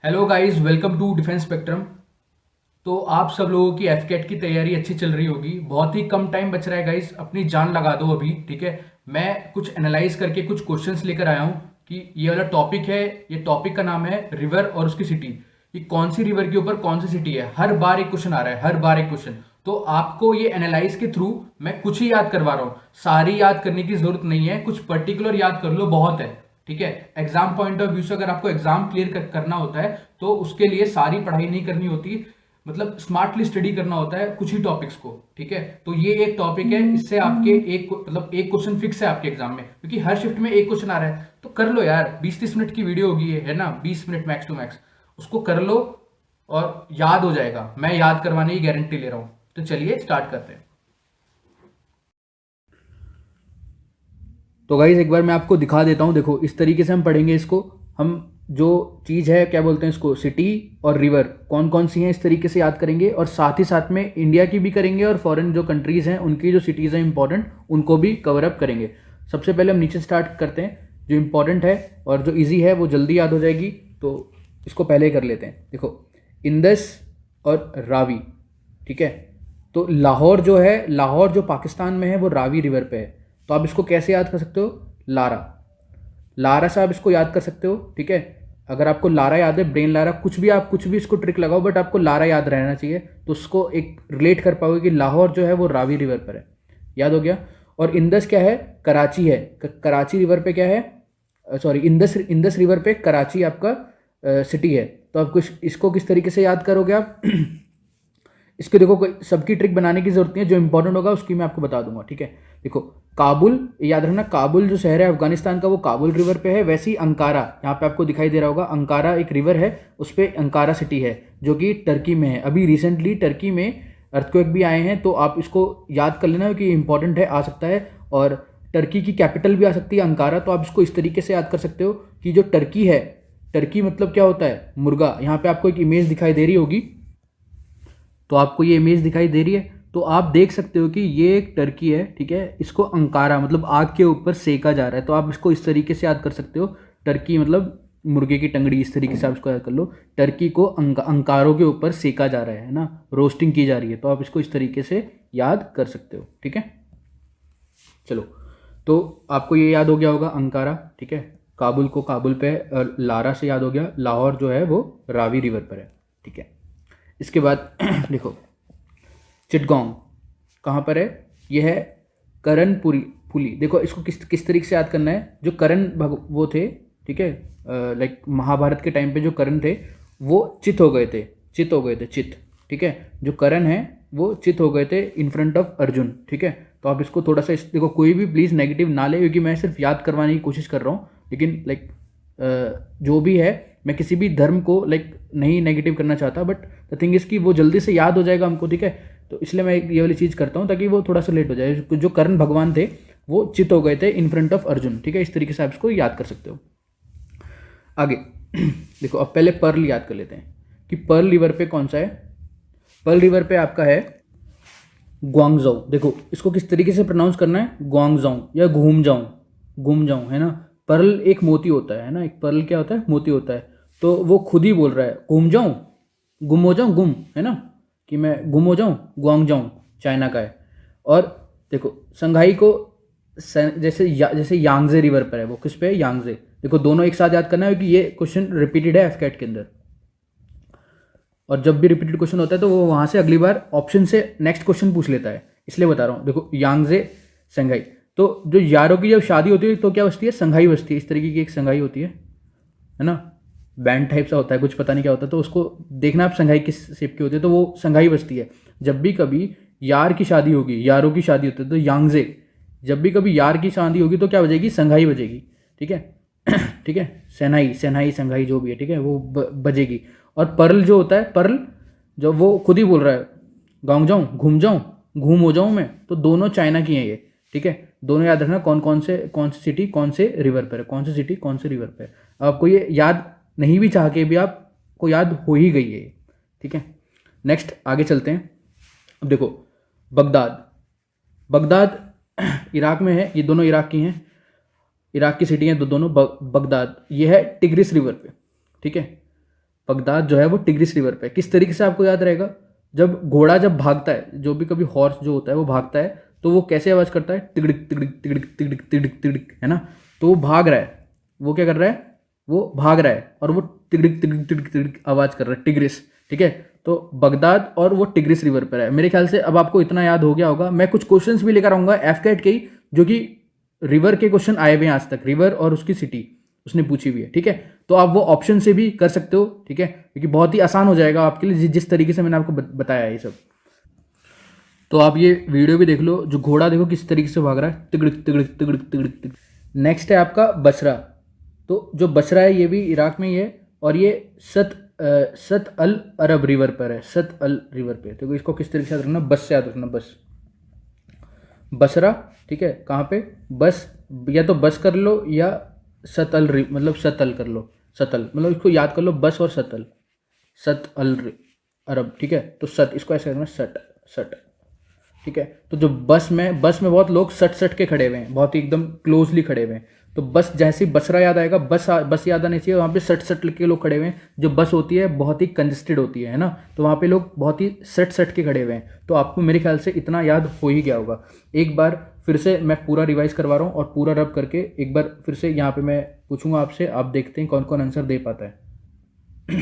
Hello guys, welcome to Defence Spectrum. तो आप सब लोगों की एफकेट की तैयारी अच्छी चल रही होगी। बहुत ही कम टाइम बच रहा है गाइस, अपनी जान लगा दो अभी। ठीक है, मैं कुछ एनालाइज करके कुछ क्वेश्चंस लेकर आया हूँ कि ये वाला टॉपिक है। ये टॉपिक का नाम है रिवर और उसकी सिटी। ये कौन सी रिवर के ऊपर कौन सी सिटी है, हर बार एक क्वेश्चन आ रहा है, हर बार एक क्वेश्चन। तो आपको ये एनालाइज के थ्रू मैं कुछ ही याद करवा रहा हूँ। सारी याद करने की जरूरत नहीं है, कुछ पर्टिकुलर याद कर लो, बहुत है। ठीक है, एग्जाम पॉइंट ऑफ व्यू से अगर आपको एग्जाम क्लियर करना होता है तो उसके लिए सारी पढ़ाई नहीं करनी होती, मतलब स्मार्टली स्टडी करना होता है कुछ ही टॉपिक्स को। ठीक है, तो ये एक टॉपिक है, इससे आपके एक क्वेश्चन फिक्स है आपके एग्जाम में, क्योंकि हर शिफ्ट में एक क्वेश्चन आ रहा है। तो कर लो यार, 20-30 मिनट की वीडियो होगी ये, है ना, 20 मिनट मैक्स टू मैक्स। उसको कर लो और याद हो जाएगा, मैं याद करवाने की गारंटी ले रहा हूं। तो चलिए स्टार्ट करते हैं। तो गाइज एक बार मैं आपको दिखा देता हूँ। देखो, इस तरीके से हम पढ़ेंगे इसको। हम जो चीज़ है, क्या बोलते हैं इसको, सिटी और रिवर कौन कौन सी हैं, इस तरीके से याद करेंगे। और साथ ही साथ में इंडिया की भी करेंगे और फॉरेन जो कंट्रीज़ हैं उनकी जो सिटीज़ हैं इंपॉर्टेंट, उनको भी कवर अप करेंगे। सबसे पहले हम नीचे स्टार्ट करते हैं। जो इंपॉर्टेंट है और जो ईजी है वो जल्दी याद हो जाएगी, तो इसको पहले कर लेते हैं। देखो, इंदस और रावी। ठीक है, तो लाहौर जो है, लाहौर जो पाकिस्तान में है, वो रावी रिवर पे है। तो आप इसको कैसे याद कर सकते हो, लारा। लारा से आप इसको याद कर सकते हो। ठीक है, अगर आपको लारा याद है, ब्रेन लारा, कुछ भी आप कुछ भी इसको ट्रिक लगाओ, बट आपको लारा याद रहना चाहिए, तो उसको एक रिलेट कर पाओगे कि लाहौर जो है वो रावी रिवर पर है। याद हो गया। और इंदस क्या है, कराची है। कराची रिवर पे क्या है, सॉरी, इंदस इंदस रिवर पे कराची आपका सिटी है। तो आप कुछ इसको किस तरीके से याद करोगे आप इसके, देखो, कोई सबकी ट्रिक बनाने की जरूरत नहीं है, जो इंपॉर्टेंट होगा उसकी मैं आपको बता दूंगा। ठीक है, देखो, काबुल, याद रखना, काबुल जो शहर है अफगानिस्तान का, वो काबुल रिवर पे है। वैसे ही अंकारा, यहाँ पे आपको दिखाई दे रहा होगा, अंकारा एक रिवर है, उस पर अंकारा सिटी है, जो कि टर्की में है। अभी रिसेंटली टर्की में अर्थक्वेक भी आए हैं, तो आप इसको याद कर लेना कि इंपॉर्टेंट है, आ सकता है। और टर्की की कैपिटल भी आ सकती है अंकारा। तो आप इसको इस तरीके से याद कर सकते हो कि जो टर्की है, टर्की मतलब क्या होता है, मुर्गा। यहाँ पे आपको एक इमेज दिखाई दे रही होगी, तो आपको ये इमेज दिखाई दे रही है, तो आप देख सकते हो कि ये एक टर्की है। ठीक है, इसको अंकारा मतलब आग के ऊपर सेका जा रहा है, तो आप इसको इस तरीके से याद कर सकते हो। टर्की मतलब मुर्गे की टंगड़ी, इस तरीके से आप इसको याद कर लो। टर्की को अंकारों के ऊपर सेका जा रहा है ना, रोस्टिंग की जा रही है, तो आप इसको इस तरीके से याद कर सकते हो। ठीक है, चलो, तो आपको ये याद हो गया होगा अंकारा। ठीक है, काबुल को काबुल पे, और लारा से याद हो गया, लाहौर जो है वो रावी रिवर पर है। ठीक है, इसके बाद देखो, चिटगोंग कहाँ पर है, ये है करणपुरी पुली। देखो, इसको किस किस तरीके से याद करना है। जो करण वो थे, ठीक है, लाइक महाभारत के टाइम पे जो करण थे वो चित हो गए थे, चित हो गए थे, चित। ठीक है, जो करण है वो चित हो गए थे इन फ्रंट ऑफ अर्जुन। ठीक है, तो आप इसको थोड़ा सा देखो, कोई भी प्लीज़ नेगेटिव ना ले, क्योंकि मैं सिर्फ याद करवाने की कोशिश कर रहा हूँ। लेकिन लाइक जो भी है, मैं किसी भी धर्म को लाइक नहीं नेगेटिव करना चाहता, बट द थिंग इज़ कि वो जल्दी से याद हो जाएगा हमको। ठीक है, तो इसलिए मैं ये वाली चीज़ करता हूँ ताकि वो थोड़ा सा लेट हो जाए। जो कर्ण भगवान थे वो चित हो गए थे इन फ्रंट ऑफ अर्जुन। ठीक है, इस तरीके से आप इसको याद कर सकते हो। आगे देखो, अब पहले पर्ल याद कर लेते हैं कि पर्ल रिवर पे कौन सा है। पर्ल रिवर पे आपका है ग्वांगजाऊ। देखो, इसको किस तरीके से प्रोनाउंस करना है, ग्वांगजाऊ या घूम जाऊँ, घूम जाऊँ, है ना। पर्ल एक मोती होता है ना, एक पर्ल क्या होता है, मोती होता है। तो वो खुद ही बोल रहा है घूम जाऊँ, गुम हो जाऊँ, गुम, है ना, कि मैं गुम हो जाऊँ, गुआंग जाऊँ, चाइना का है। और देखो, संघाई को जैसे यांगजे रिवर पर है, वो किस पे है, यांगजे। देखो, दोनों एक साथ याद करना है, क्योंकि ये क्वेश्चन रिपीटेड है एफकेट के अंदर। और जब भी रिपीटेड क्वेश्चन होता है तो वो वहाँ से अगली बार ऑप्शन से नेक्स्ट क्वेश्चन पूछ लेता है, इसलिए बता रहा हूँ। देखो, यांगजे, संघाई। तो जो यारों की जब शादी होती है तो क्या बसती है, संघाई बसती है। इस तरीके की एक संघाई होती है ना, बैंड टाइप सा होता है, कुछ पता नहीं क्या होता है, तो उसको देखना आप, संघाई किस शेप की होती है, तो वो संघाई बसती है। जब भी कभी यार की शादी होगी, यारों की शादी होती है, तो यांगजे। जब भी कभी यार की शादी होगी तो क्या बजेगी, संघाई बजेगी। ठीक है ठीक है, सेनाई, सेनाई, संघाई जो भी है, ठीक है, वो बजेगी। और पर्ल जो होता है, पर्ल जो वो खुद ही बोल रहा है गाँव जाऊँ, घूम जाऊँ, घूम हो जाऊँ मैं, तो दोनों चाइना की हैं ये। ठीक है, दोनों याद रखना, कौन सी सिटी कौन से रिवर पर है, कौन सी सिटी कौन से रिवर पर है। आपको ये याद नहीं भी चाह के भी आपको याद हो ही गई है ये। ठीक है, नेक्स्ट आगे चलते हैं। अब देखो, बगदाद, बगदाद इराक में है, ये दोनों इराक की हैं, इराक की सिटी हैं दोनों। बगदाद ये है टिग्रिस रिवर पे। ठीक है, बगदाद जो है वो टिग्रिस रिवर पे है। किस तरीके से आपको याद रहेगा, जब घोड़ा जब भागता है, जो भी कभी हॉर्स जो होता है वो भागता है, तो वो कैसे आवाज़ करता है, तिगड़िक तिगड़िक तिगड़िक तिगड़िक तिगड़िक तिगड़िक, है ना। तो वो भाग रहा है, वो क्या कर रहा है, वो भाग रहा है और वो तिगड़िक तिगड़िक तिगड़िक तिगड़िक आवाज़ कर रहा है, टिग्रिस। ठीक है, तो बगदाद और वो टिग्रिस रिवर पर है। मेरे ख्याल से अब आपको इतना याद हो गया होगा। मैं कुछ क्वेश्चंस भी लेकर आऊँगा एफकेट के ही, जो कि रिवर के क्वेश्चन आए हुए हैं आज तक, रिवर और उसकी सिटी उसने पूछी हुई है। ठीक है, तो आप वो ऑप्शन से भी कर सकते हो। ठीक है, क्योंकि बहुत ही आसान हो जाएगा आपके लिए जिस तरीके से मैंने आपको बताया है ये सब। तो आप ये वीडियो भी देख लो, जो घोड़ा देखो किस तरीके से भाग रहा है, तिगड़िक तिगड़िक तिगड़िक तिगड़िक तिगड़िक। नेक्स्ट है आपका बसरा। तो जो बसरा है ये भी इराक में ही है, और ये सत अल अरब रिवर पर है, सत अल रिवर पे। तो इसको किस तरीके से याद रखना, बस से याद रखना, बस बसरा। ठीक है, कहाँ पे, बस, या तो बस कर लो या सतल मतलब सतल कर लो, सतल मतलब इसको याद कर लो, बस और सतल, सत अल अरब। ठीक है, तो सत इसको ऐसे करना, सट सट। ठीक है, तो जो बस में बहुत लोग सट सट के खड़े हुए हैं, बहुत ही एकदम क्लोजली खड़े हुए हैं। तो बस जैसे ही बसरा याद आएगा, बस याद आनी चाहिए, वहाँ पे सट सट के लोग खड़े हुए हैं। जो बस होती है बहुत ही कंजेस्टेड होती है ना, तो वहाँ पे लोग बहुत ही सट सट के खड़े हुए हैं। तो आपको मेरे ख्याल से इतना याद हो ही गया होगा। एक बार फिर से मैं पूरा रिवाइज करवा रहा हूँ और पूरा रब करके एक बार फिर से यहाँ पे मैं पूछूंगा आपसे, आप देखते हैं कौन कौन आंसर दे पाता है।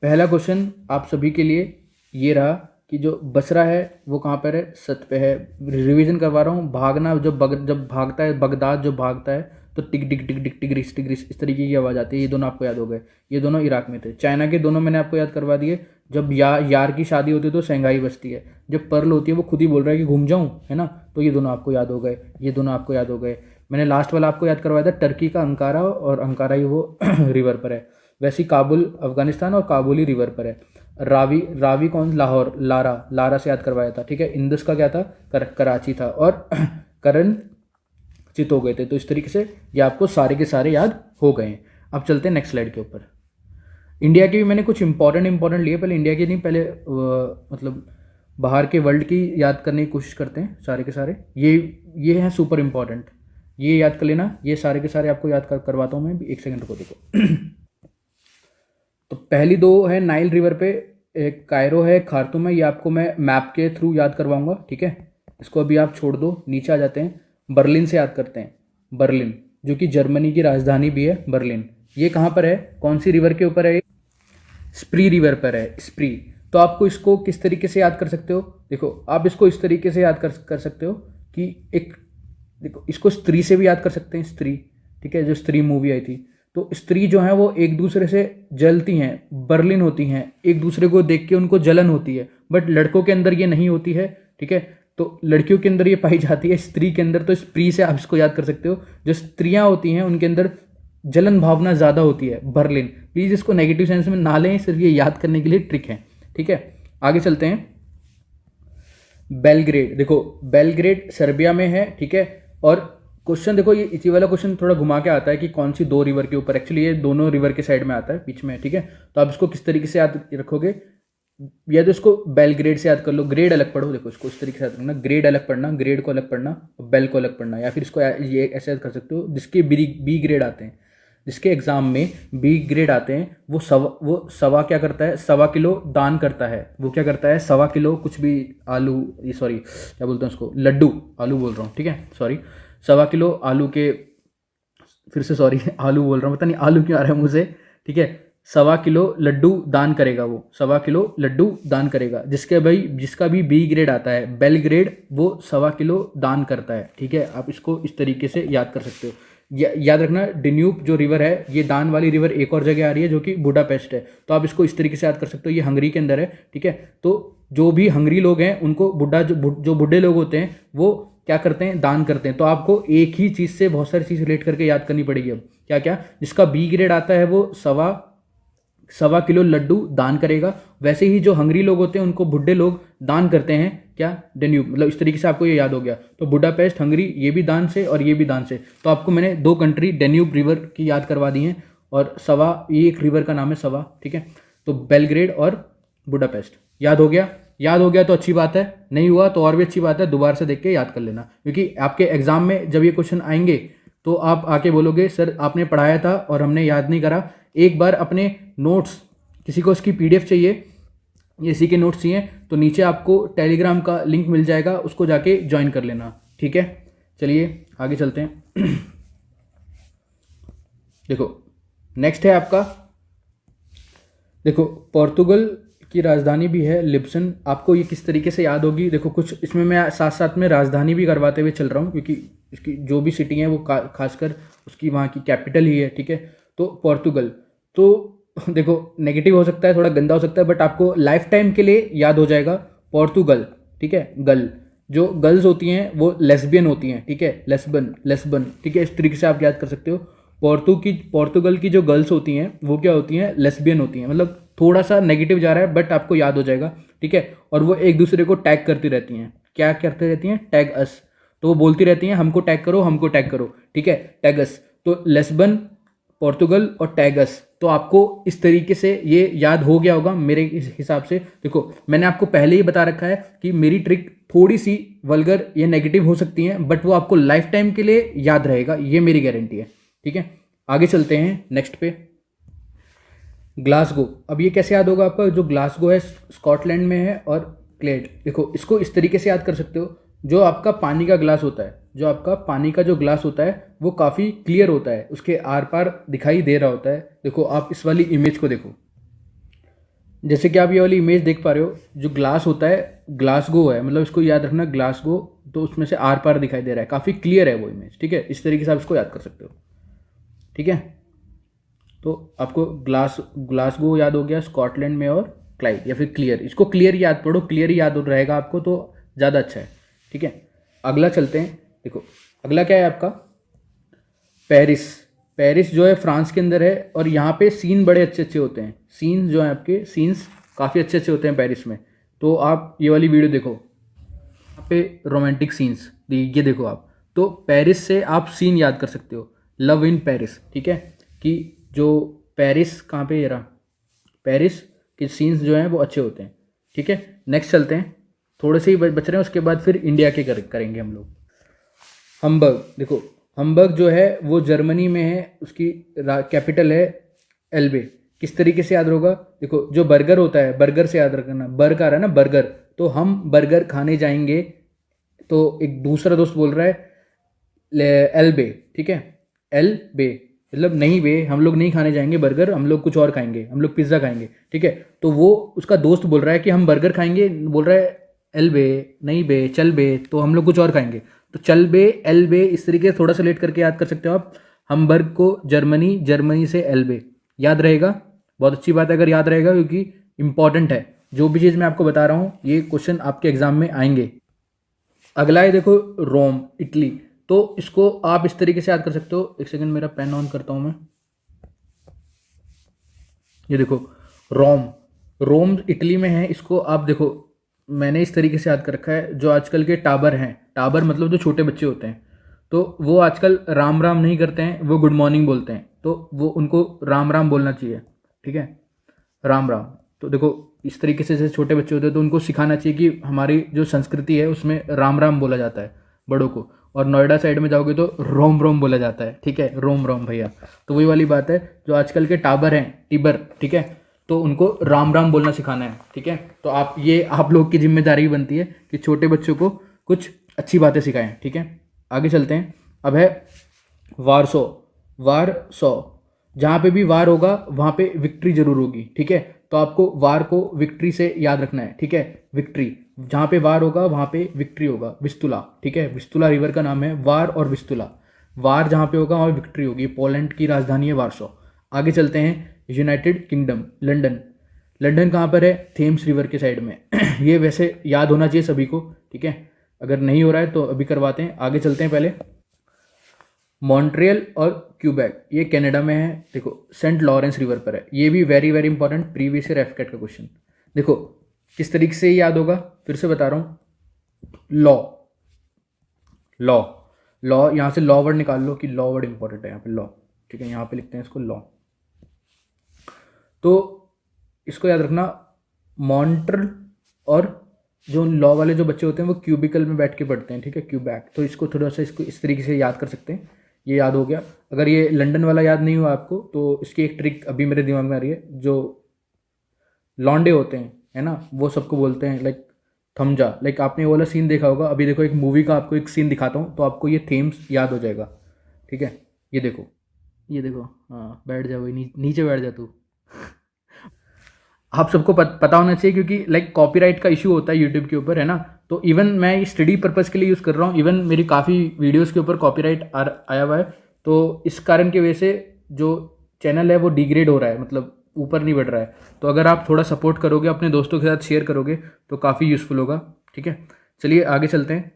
पहला क्वेश्चन आप सभी के लिए ये रहा कि जो बसरा है वो कहाँ पर है, सत पे है। रिवीजन करवा रहा हूँ, भागना जब भागता है, बगदाद जब भागता है तो टिक टिक टिक टिक टिग्रिस टिग्रिस इस तरीके की आवाज़ आती है। ये दोनों आपको याद हो गए, ये दोनों इराक में थे। चाइना के दोनों मैंने आपको याद करवा दिए। जब यार की शादी होती है तो शंघाई बजती है, जब पर्ल होती है वो खुद ही बोल रहा है कि घूम जाऊँ, है ना। तो ये दोनों आपको याद हो गए, ये दोनों आपको याद हो गए। मैंने लास्ट वाला आपको याद करवाया था, टर्की का अंकारा, और अंकारा ही वो रिवर पर है। वैसे काबुल अफगानिस्तान और काबुल ही रिवर पर है। रावी कौन, लाहौर, लारा से याद करवाया था। ठीक है, इंदस का क्या था, कराची था, और करण चित हो गए थे। तो इस तरीके से ये आपको सारे के सारे याद हो गए हैं। अब चलते हैं नेक्स्ट स्लाइड के ऊपर। इंडिया के भी मैंने कुछ इंपॉर्टेंट लिए, पहले इंडिया के नहीं, पहले मतलब बाहर के वर्ल्ड की याद करने की कोशिश करते हैं सारे के सारे। ये हैं सुपर इंपॉर्टेंट, ये याद कर लेना। ये सारे के सारे आपको याद करवाता हूँ मैं, एक सेकंड को देखो। तो पहली दो है नाइल रिवर पे, एक कायरो है, खार्तूम है। ये आपको मैं मैप के थ्रू याद करवाऊंगा। ठीक है, इसको अभी आप छोड़ दो, नीचे आ जाते हैं। बर्लिन से याद करते हैं, बर्लिन जो कि जर्मनी की राजधानी भी है, बर्लिन। ये कहाँ पर है, कौन सी रिवर के ऊपर है, स्प्री रिवर पर है, स्प्री। तो आपको इसको किस तरीके से याद कर सकते हो, देखो आप इसको इस तरीके से याद कर सकते हो कि एक, देखो इसको स्त्री से भी याद कर सकते हैं, स्त्री। ठीक है, जो स्त्री मूवी आई थी, तो स्त्री जो है वो एक दूसरे से जलती हैं, बर्लिन होती हैं, एक दूसरे को देख के उनको जलन होती है। बट लड़कों के अंदर ये नहीं होती है। ठीक है, तो लड़कियों के अंदर ये पाई जाती है, स्त्री के अंदर। तो स्त्री से आप इसको याद कर सकते हो। जो स्त्रियां होती हैं उनके अंदर जलन भावना ज़्यादा होती है, बर्लिन। प्लीज़ इसको नेगेटिव सेंस में ना लें, सिर्फ ये याद करने के लिए ट्रिक है। ठीक है, आगे चलते हैं। बेलग्रेड, देखो बेलग्रेड सर्बिया में है। ठीक है, और क्वेश्चन देखो, ये इसी वाला क्वेश्चन थोड़ा घुमा के आता है कि कौन सी दो रिवर के ऊपर, एक्चुअली ये दोनों रिवर के साइड में आता है, बीच में। ठीक है, तो आप इसको किस तरीके से याद रखोगे, या तो इसको बेलग्रेड से याद कर लो, ग्रेड अलग पढ़ो। देखो इसको इस तरीके से याद रखना, ग्रेड अलग पढ़ना, ग्रेड को अलग पढ़ना, और बेल को अलग पढ़ना। या फिर इसको ये ऐसे याद कर सकते हो, जिसके बी ग्रेड आते हैं, जिसके एग्जाम में बी ग्रेड आते हैं, वो सवा क्या करता है, 1.25 किलो दान करता है। वो क्या करता है, 1.25 किलो कुछ भी आलू, ये सॉरी क्या बोलते हैं उसको, लड्डू, आलू बोल रहा हूँ। ठीक है, सॉरी, 1.25 किलो आलू के, फिर से सॉरी आलू बोल रहा हूँ, पता नहीं आलू क्यों आ रहा है मुझे। ठीक है, 1.25 किलो लड्डू दान करेगा, वो 1.25 किलो लड्डू दान करेगा। जिसका भी बी ग्रेड आता है, बेल ग्रेड, वो 1.25 किलो दान करता है। ठीक है, आप इसको इस तरीके से याद कर सकते हो। याद रखना, डेन्यूब जो रिवर है, ये दान वाली रिवर एक और जगह आ रही है जो कि बुडापेस्ट है। तो आप इसको इस तरीके से याद कर सकते हो, ये हंगरी के अंदर है। ठीक है, तो जो भी हंगरी लोग हैं उनको जो बुढ़े लोग होते हैं वो क्या करते हैं, दान करते हैं। तो आपको एक ही चीज़ से बहुत सारी चीज़ रिलेट करके याद करनी पड़ेगी। अब क्या क्या, जिसका बी ग्रेड आता है वो 1.25 किलो लड्डू दान करेगा। वैसे ही जो हंगरी लोग होते हैं उनको बुढ़े लोग दान करते हैं, क्या, डेन्यूब। मतलब इस तरीके से आपको ये याद हो गया। तो बुडापेस्ट, हंगरी, ये भी दान से और ये भी दान से। तो आपको मैंने 2 कंट्री डेन्यूब रिवर की याद करवा दी हैं, और ये एक रिवर का नाम है सवा। ठीक है, तो बेलग्रेड और बुडापेस्ट याद हो गया। याद हो गया तो अच्छी बात है, नहीं हुआ तो और भी अच्छी बात है, दोबारा से देख के याद कर लेना। क्योंकि आपके एग्जाम में जब ये क्वेश्चन आएंगे तो आप आके बोलोगे सर आपने पढ़ाया था और हमने याद नहीं करा। एक बार अपने नोट्स किसी को इसकी PDF चाहिए, ये इसी के नोट्स चाहिए, तो नीचे आपको टेलीग्राम का लिंक मिल जाएगा, उसको जाके ज्वाइन कर लेना, ठीक है। चलिए आगे चलते हैं। देखो नेक्स्ट है आपका, देखो पोर्तुगल की राजधानी भी है लिस्बन। आपको ये किस तरीके से याद होगी, देखो कुछ इसमें मैं साथ साथ में राजधानी भी करवाते हुए चल रहा हूँ, क्योंकि इसकी जो भी सिटी है वो खासकर उसकी वहाँ की कैपिटल ही है, ठीक है। तो पोर्तुगल, तो देखो नेगेटिव हो सकता है, थोड़ा गंदा हो सकता है, बट आपको लाइफ टाइम के लिए याद हो जाएगा पोर्तुगल, ठीक है। गल, जो गर्ल्स होती हैं वो लेस्बियन होती हैं, ठीक है, लेस्बन लेस्बन, ठीक है। इस तरीके से आप याद कर सकते हो। पोर्तुगल की जो गर्ल्स होती हैं वो क्या होती हैं, लेस्बियन होती हैं। मतलब थोड़ा सा नेगेटिव जा रहा है बट आपको याद हो जाएगा, ठीक है। और वो एक दूसरे को टैग करती रहती हैं, क्या करती रहती हैं, टैग अस। तो वो बोलती रहती हैं हमको टैग करो, हमको टैग करो, ठीक है, टैग अस। तो लेस्बन, पोर्तुगल और टैगस, तो आपको इस तरीके से ये याद हो गया होगा मेरे हिसाब से। देखो मैंने आपको पहले ही बता रखा है कि मेरी ट्रिक थोड़ी सी वल्गर या नेगेटिव हो सकती हैं, बट वो आपको लाइफ टाइम के लिए याद रहेगा, ये मेरी गारंटी है, ठीक है। आगे चलते हैं नेक्स्ट पे, ग्लासगो। अब ये कैसे याद होगा आपका, जो ग्लासगो है स्कॉटलैंड में है, और क्लेड, देखो इसको इस तरीके से याद कर सकते हो, जो आपका पानी का ग्लास होता है, जो आपका पानी का जो ग्लास होता है वो काफ़ी क्लियर होता है, उसके आर पार दिखाई दे रहा होता है। देखो आप इस वाली इमेज को देखो, जैसे कि आप ये वाली इमेज देख पा रहे हो, जो ग्लास होता है ग्लासगो है, मतलब इसको याद रखना ग्लासगो, तो उसमें से आर पार दिखाई दे रहा है, काफ़ी क्लियर है वो इमेज, ठीक है। इस तरीके से आप इसको याद कर सकते हो, ठीक है। तो आपको ग्लासगो याद हो गया, स्कॉटलैंड में, और क्लाइड या फिर क्लियर, इसको क्लियर याद पढ़ो, क्लियर ही याद रहेगा आपको, तो ज़्यादा अच्छा है, ठीक है। अगला चलते हैं, देखो अगला क्या है आपका, पेरिस। पेरिस जो है फ्रांस के अंदर है, और यहाँ पे सीन बड़े अच्छे अच्छे होते हैं, सीन्स जो हैं आपके, सीन्स काफ़ी अच्छे अच्छे होते हैं पेरिस में। तो आप ये वाली वीडियो देखो, यहाँ पे रोमांटिक सीन्स ये देखो आप, तो पेरिस से आप सीन याद कर सकते हो, लव इन पेरिस, ठीक है। कि जो पेरिस कहाँ पे, ये रहा, पेरिस के सीन्स जो हैं वो अच्छे होते हैं, ठीक है। नेक्स्ट चलते हैं, थोड़े से ही बच रहे हैं, उसके बाद फिर इंडिया के करेंगे हम लोग। हम्बर्ग, देखो हम्बर्ग जो है वो जर्मनी में है, उसकी कैपिटल है एल्बे। किस तरीके से याद होगा, देखो जो बर्गर होता है, बर्गर से याद रखना, बर्गर आ रहा है ना, बर्गर, तो हम बर्गर खाने जाएंगे, तो एक दूसरा दोस्त बोल रहा है एल्बे, ठीक है, एल्बे, मतलब नहीं बे, हम लोग नहीं खाने जाएंगे बर्गर, हम लोग कुछ और खाएंगे, हम लोग पिज्ज़ा खाएंगे, ठीक है। तो वो उसका दोस्त बोल रहा है कि हम बर्गर खाएंगे, बोल रहा है एल बे, नहीं बे, चल बे, तो हम लोग कुछ और खाएंगे, तो चल बे, एल बे, इस तरीके से थोड़ा सा लेट करके याद कर सकते हो आप। हम्बर्ग को जर्मनी, जर्मनी से एल बे, याद रहेगा, बहुत अच्छी बात है अगर याद रहेगा, क्योंकि इंपॉर्टेंट है जो भी चीज़ मैं आपको बता रहा हूँ, ये क्वेश्चन आपके एग्जाम में आएंगे। अगला है देखो रोम, इटली। तो इसको आप इस तरीके से याद कर सकते हो, एक सेकंड मेरा पेन ऑन करता हूं मैं, ये देखो रोम, रोम इटली में है। इसको आप देखो मैंने इस तरीके से याद कर रखा है, जो आजकल के टाबर हैं, टाबर मतलब जो छोटे बच्चे होते हैं, तो वो आजकल राम राम नहीं करते हैं, वो गुड मॉर्निंग बोलते हैं, तो वो उनको राम राम बोलना चाहिए, ठीक है, राम राम। तो देखो इस तरीके से जैसे छोटे बच्चे होते हैं तो उनको सिखाना चाहिए कि हमारी जो संस्कृति है उसमें राम राम बोला जाता है बड़ों को, और नोएडा साइड में जाओगे तो रोम रोम बोला जाता है, ठीक है, रोम रोम भैया। तो वही वाली बात है, जो आजकल के टाबर हैं, टिबर, ठीक है, तो उनको राम राम बोलना सिखाना है, ठीक है। तो आप लोग की जिम्मेदारी बनती है कि छोटे बच्चों को कुछ अच्छी बातें सिखाएं, ठीक है। आगे चलते हैं, अब है वारसो। वारसो, जहाँ पे भी वार होगा वहाँ पे विक्ट्री जरूर होगी, ठीक है। तो आपको वार को विक्ट्री से याद रखना है, ठीक है, विक्ट्री, जहाँ पे वार होगा वहाँ पे विक्ट्री होगा, विस्तुला, ठीक है, विस्तुला रिवर का नाम है वार और विस्तुला। वार जहाँ पे होगा वहाँ विक्ट्री होगी, पोलैंड की राजधानी है वारसो। आगे चलते हैं, यूनाइटेड किंगडम, लंदन। लंदन कहाँ पर है, थेम्स रिवर के साइड में ये वैसे याद होना चाहिए सभी को, ठीक है, अगर नहीं हो रहा है तो अभी करवाते हैं। आगे चलते हैं, पहले मॉन्ट्रियल और क्यूबेक, ये कनाडा में है, देखो सेंट लॉरेंस रिवर पर है, ये भी very very important previous year AFCAT का क्वेश्चन। देखो किस तरीके से याद होगा, फिर से बता रहा हूँ, लॉ, लॉ, लॉ, यहाँ से लॉ वर्ड निकाल लो कि लॉ वर्ड इंपॉर्टेंट है यहाँ पे, लॉ, ठीक है, यहाँ पे लिखते हैं इसको लॉ। तो इसको याद रखना, मॉन्ट्रियल, और जो लॉ वाले जो बच्चे होते हैं वो क्यूबिकल में बैठ के पढ़ते हैं, ठीक है, क्यूबैक, तो इसको थोड़ा सा इसको इस तरीके से याद कर सकते हैं, ये याद हो गया। अगर ये लंदन वाला याद नहीं हुआ आपको तो इसकी एक ट्रिक अभी मेरे दिमाग में आ रही है, जो लौंडे होते हैं, है ना, वो सबको बोलते हैं लाइक थमजा। लाइक आपने वो वाला सीन देखा होगा, अभी देखो एक मूवी का आपको एक सीन दिखाता हूँ तो आपको ये थीम्स याद हो जाएगा, ठीक है। ये देखो, ये देखो, हाँ बैठ जा भाई, नीचे बैठ जा तू। आप सबको पता होना चाहिए क्योंकि लाइक कॉपीराइट का इशू होता है यूट्यूब के ऊपर, है ना। तो इवन मैं स्टडी पर्पज़ के लिए यूज़ कर रहा हूँ, इवन मेरी काफ़ी वीडियोस के ऊपर कॉपीराइट आया हुआ है। तो इस कारण की वजह से जो चैनल है वो डिग्रेड हो रहा है, मतलब ऊपर नहीं बढ़ रहा है। तो अगर आप थोड़ा सपोर्ट करोगे, अपने दोस्तों के साथ शेयर करोगे तो काफ़ी यूज़फुल होगा, ठीक है। चलिए आगे चलते हैं।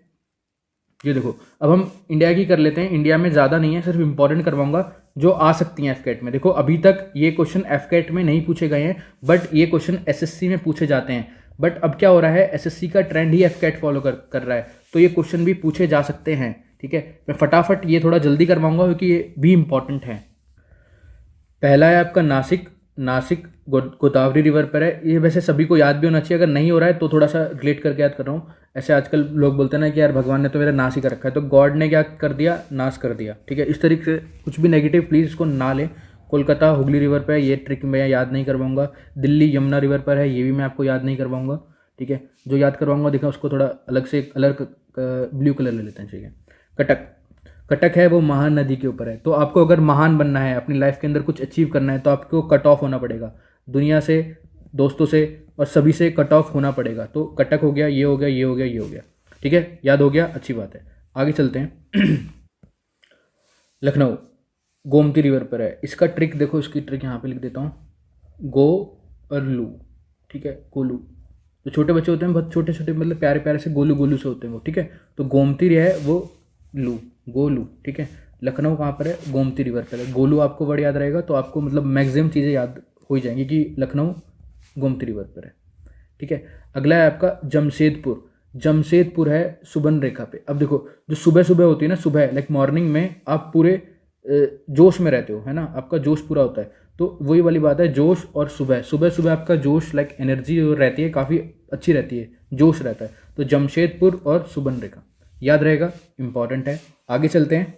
ये देखो, अब हम इंडिया की कर लेते हैं। इंडिया में ज़्यादा नहीं है, सिर्फ इंपॉर्टेंट करवाऊंगा जो आ सकती हैं एफकेट में। देखो अभी तक ये क्वेश्चन एफकेट में नहीं पूछे गए हैं, बट ये क्वेश्चन एसएससी में पूछे जाते हैं। बट अब क्या हो रहा है, एसएससी का ट्रेंड ही एफकेट फॉलो कर रहा है, तो ये क्वेश्चन भी पूछे जा सकते हैं, ठीक है। मैं फटाफट ये थोड़ा जल्दी करवाऊंगा क्योंकि ये भी इंपॉर्टेंट है। पहला है आपका नासिक। नासिक गोदावरी रिवर पर है। ये वैसे सभी को याद भी होना चाहिए, अगर नहीं हो रहा है तो थोड़ा सा रिलेट करके याद कर रहा हूँ। ऐसे आजकल लोग बोलते हैं ना कि यार भगवान ने तो मेरा नाश ही कर रखा है, तो गॉड ने क्या कर दिया, नाश कर दिया, ठीक है। इस तरीके से कुछ भी नेगेटिव प्लीज़ इसको ना लें। कोलकाता हुगली रिवर पर है, ये ट्रिक मैं याद नहीं करवाऊंगा। दिल्ली यमुना रिवर पर है, ये भी मैं आपको याद नहीं करवाऊंगा, ठीक है। जो याद करवाऊंगा देखें उसको थोड़ा अलग से अलग ब्लू कलर ले लेते हैं, ठीक है। कटक, कटक है वो महान नदी के ऊपर है। तो आपको अगर महान बनना है, अपनी लाइफ के अंदर कुछ अचीव करना है, तो आपको कट ऑफ होना पड़ेगा दुनिया से, दोस्तों से और सभी से कट ऑफ होना पड़ेगा। तो कटक हो गया, ये हो गया, ये हो गया, ये हो गया, ठीक है। याद हो गया, अच्छी बात है। आगे चलते हैं। लखनऊ गोमती रिवर पर है। इसका ट्रिक देखो, इसकी ट्रिक यहाँ पे लिख देता हूँ, गो और लू, ठीक है। गोलू, जो छोटे बच्चे होते हैं बहुत छोटे छोटे, मतलब प्यारे प्यारे से गोलू गोलू से होते हैं वो, ठीक है। तो गोमती है वो लू, गोलू, ठीक है। लखनऊ कहाँ पर है, गोमती रिवर पर है। गोलू आपको वर्ड याद रहेगा तो आपको मतलब मैक्सिमम चीज़ें याद हो ही जाएंगी कि लखनऊ गोमती रिवर पर है, ठीक है। अगला है आपका जमशेदपुर। जमशेदपुर है सुबर्ण रेखा पे। अब देखो, जो सुबह सुबह होती है ना, सुबह लाइक मॉर्निंग में आप पूरे जोश में रहते हो, है ना, आपका जोश पूरा होता है। तो वही वाली बात है, जोश और सुबह, सुबह सुबह आपका जोश लाइक एनर्जी रहती है, काफ़ी अच्छी रहती है, जोश रहता है। तो जमशेदपुर और सुबर्ण रेखा याद रहेगा, इंपॉर्टेंट है। आगे चलते हैं,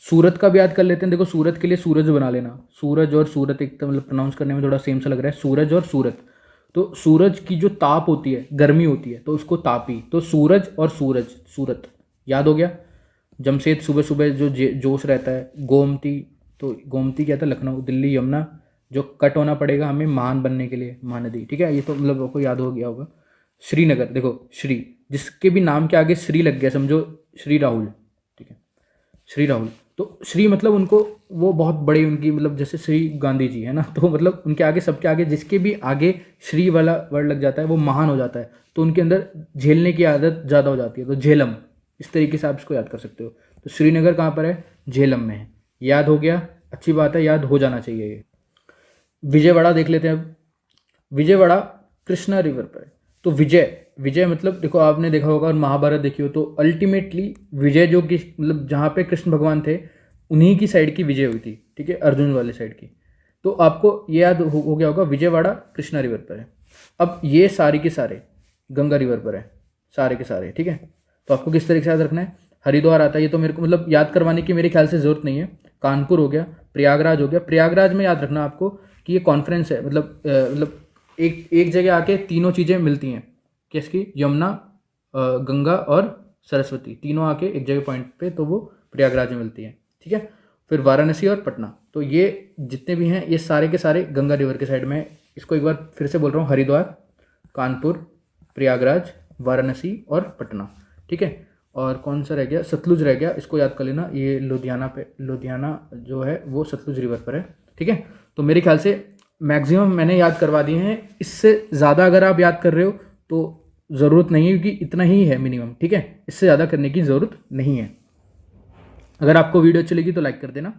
सूरत का भी याद कर लेते हैं। देखो सूरत के लिए सूरज बना लेना, सूरज और सूरत एक तो मतलब प्रोनाउंस करने में थोड़ा सेम सा लग रहा है, सूरज और सूरत। तो सूरज की जो ताप होती है, गर्मी होती है, तो उसको तापी, तो सूरज और सूरज, सूरत याद हो गया। जमशेद सुबह सुबह जो जोश रहता है। गोमती, तो गोमती क्या था, लखनऊ। दिल्ली यमुना, जो कट होना पड़ेगा हमें महान बनने के लिए, महानदी, ठीक है। ये तो मतलब आपको याद हो गया होगा। श्रीनगर, देखो श्री, जिसके भी नाम के आगे श्री लग गया समझो श्री राहुल, ठीक है। श्री राहुल, तो श्री मतलब उनको वो बहुत बड़े, उनकी मतलब जैसे श्री गांधी जी है ना, तो मतलब उनके आगे, सबके आगे जिसके भी आगे श्री वाला वर्ड लग जाता है वो महान हो जाता है। तो उनके अंदर झेलने की आदत ज़्यादा हो जाती है, तो झेलम, इस तरीके से आप इसको याद कर सकते हो। तो श्रीनगर कहाँ पर है, झेलम में है। याद हो गया, अच्छी बात है, याद हो जाना चाहिए ये। विजयवाड़ा देख लेते हैं अब। विजयवाड़ा कृष्णा रिवर पर है। तो विजय, विजय मतलब देखो आपने देखा होगा और महाभारत देखी हो, तो अल्टीमेटली विजय जो कि मतलब जहाँ पे कृष्ण भगवान थे उन्हीं की साइड की विजय हुई थी, ठीक है, अर्जुन वाले साइड की। तो आपको ये याद हो गया होगा, विजयवाड़ा कृष्णा रिवर पर है। अब ये सारी के सारे गंगा रिवर पर है, सारे के सारे, ठीक है। तो आपको किस तरीके से याद रखना है, हरिद्वार आता है, ये तो मेरे को मतलब याद करवाने की मेरे ख्याल से ज़रूरत नहीं है। कानपुर हो गया, प्रयागराज हो गया। प्रयागराज में याद रखना आपको कि ये कॉन्फ्रेंस है, मतलब एक जगह आके तीनों चीज़ें मिलती हैं, किसकी, यमुना, गंगा और सरस्वती, तीनों आके एक जगह पॉइंट पे, तो वो प्रयागराज में मिलती है, ठीक है। फिर वाराणसी और पटना, तो ये जितने भी हैं ये सारे के सारे गंगा रिवर के साइड में। इसको एक बार फिर से बोल रहा हूँ, हरिद्वार, कानपुर, प्रयागराज, वाराणसी और पटना, ठीक है। और कौन सा रह गया, सतलुज रह गया, इसको याद कर लेना, ये लुधियाना पे, लुधियाना जो है वो सतलुज रिवर पर है, ठीक है। तो मेरे ख्याल से मैक्सिमम मैंने याद करवा दिए हैं। इससे ज़्यादा अगर आप याद कर रहे हो तो ज़रूरत नहीं है, क्योंकि इतना ही है मिनिमम, ठीक है। इससे ज़्यादा करने की ज़रूरत नहीं है। अगर आपको वीडियो अच्छी लगी तो लाइक कर देना।